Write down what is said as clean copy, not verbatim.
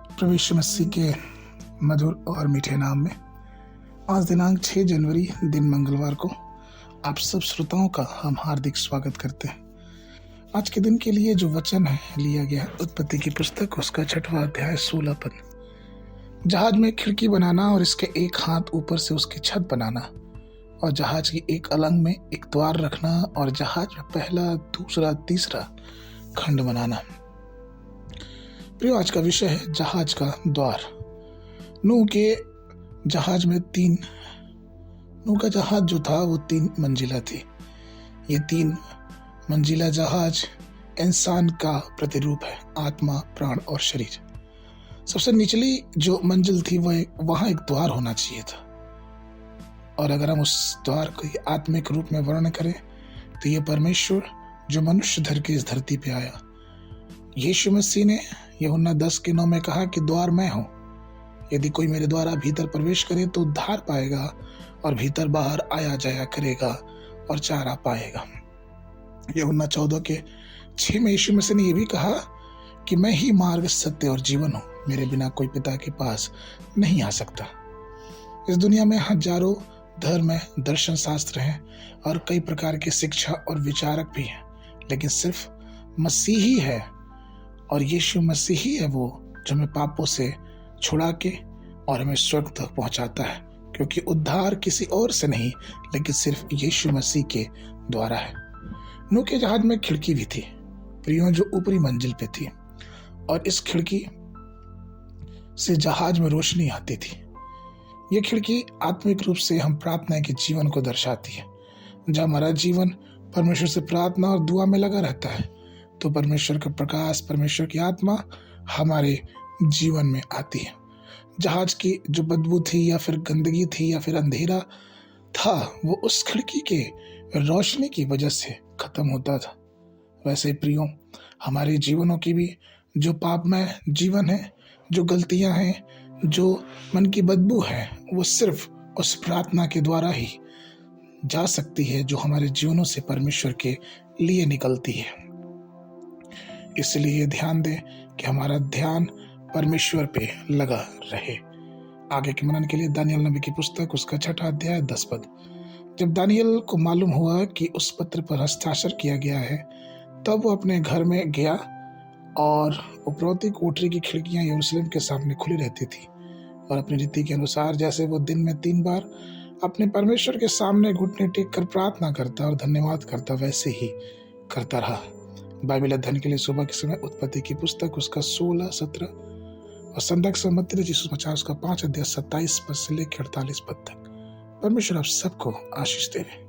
प्रभु यीशु मसीह के मधुर और मीठे नाम में आज दिनांक 6 जनवरी दिन मंगलवार को आप सब श्रोताओं का हम हार्दिक स्वागत करते हैं। आज के दिन के लिए जो वचन है लिया गया उत्पत्ति की पुस्तक उसका 6वां अध्याय 16 पद। जहाज में खिड़की बनाना और इसके एक हाथ ऊपर से उसकी छत बनाना और जहाज की एक अलंग में एक द्वार रखना और जहाज में पहला दूसरा तीसरा खंड बनाना। प्रियो, आज का विषय है जहाज का द्वार। नूह का जहाज जो था वो 3 मंजिला थी। ये 3 मंजिला जहाज इंसान का प्रतिरूप है, आत्मा, प्राण और शरीर। सबसे निचली जो मंजिल थी वहां एक द्वार होना चाहिए था। और अगर हम उस द्वार को आत्मिक रूप में वर्णन करें तो ये परमेश्वर जो मनुष्य धर के इस धरती पे आया, यीशु मसीह ने यूहन्ना 10:9 में कहा कि द्वार मैं हूं, यदि कोई मेरे द्वारा भीतर प्रवेश करे तो उद्धार पाएगा और भीतर बाहर आया जाया करेगा और चारा पाएगा। यूहन्ना 14:6 में यीशु मसीह ने यह भी कहा कि मैं ही मार्ग, सत्य और जीवन हूं, मेरे बिना कोई पिता के पास नहीं आ सकता। इस दुनिया में हजारों धर्म है, दर्शन शास्त्र हैं और कई प्रकार की शिक्षा और विचारक भी हैं, लेकिन सिर्फ मसीह ही है और यीशु मसीह ही है वो जो हमें पापों से छुड़ा के और हमें स्वर्ग तक पहुंचाता है, क्योंकि उद्धार किसी और से नहीं लेकिन सिर्फ यीशु मसीह के द्वारा है। नूह के जहाज में खिड़की भी थी प्रियो, जो ऊपरी मंजिल पे थी, और इस खिड़की से जहाज में रोशनी आती थी। यह खिड़की आत्मिक रूप से हम प्रार्थना के जीवन को दर्शाती है। जब हमारा जीवन परमेश्वर से प्रार्थना और दुआ में लगा रहता है तो परमेश्वर का प्रकाश, परमेश्वर की आत्मा हमारे जीवन में आती है। जहाज की जो बदबू थी या फिर गंदगी थी या फिर अंधेरा था, वो उस खिड़की के रोशनी की वजह से खत्म होता था। वैसे प्रियो, हमारे जीवनों की भी जो पापमय जीवन है, जो गलतियां हैं, जो मन की बदबू है, वो सिर्फ उस प्रार्थना के द्वारा ही जा सकती है जो हमारे जीवनों से परमेश्वर के लिए निकलती है। इसलिए ध्यान दें कि हमारा ध्यान परमेश्वर पे लगा रहे। आगे के मनन के लिए दानियल नबी की पुस्तक उसका 6वां अध्याय 10 पद। जब दानियल को मालूम हुआ कि उस पत्र पर हस्ताक्षर किया गया है, तब वो अपने घर में गया और उपरोक्ति कोठरी की खिड़कियां यरूशलेम के सामने खुली रहती थी और अपनी रीति के अनुसार जैसे वो दिन में 3 बार अपने परमेश्वर के सामने घुटने टेक कर प्रार्थना करता और धन्यवाद करता, वैसे ही करता रहा। बाइबल अध्ययन के लिए सुबह के समय उत्पत्ति की पुस्तक उसका 16, 17 और संध्या के समय मत्ती रचित सुसमाचार उसका 5 अध्याय 27 पद से लेकर 48 पद तक। परमेश्वर आप सबको आशीष देवे।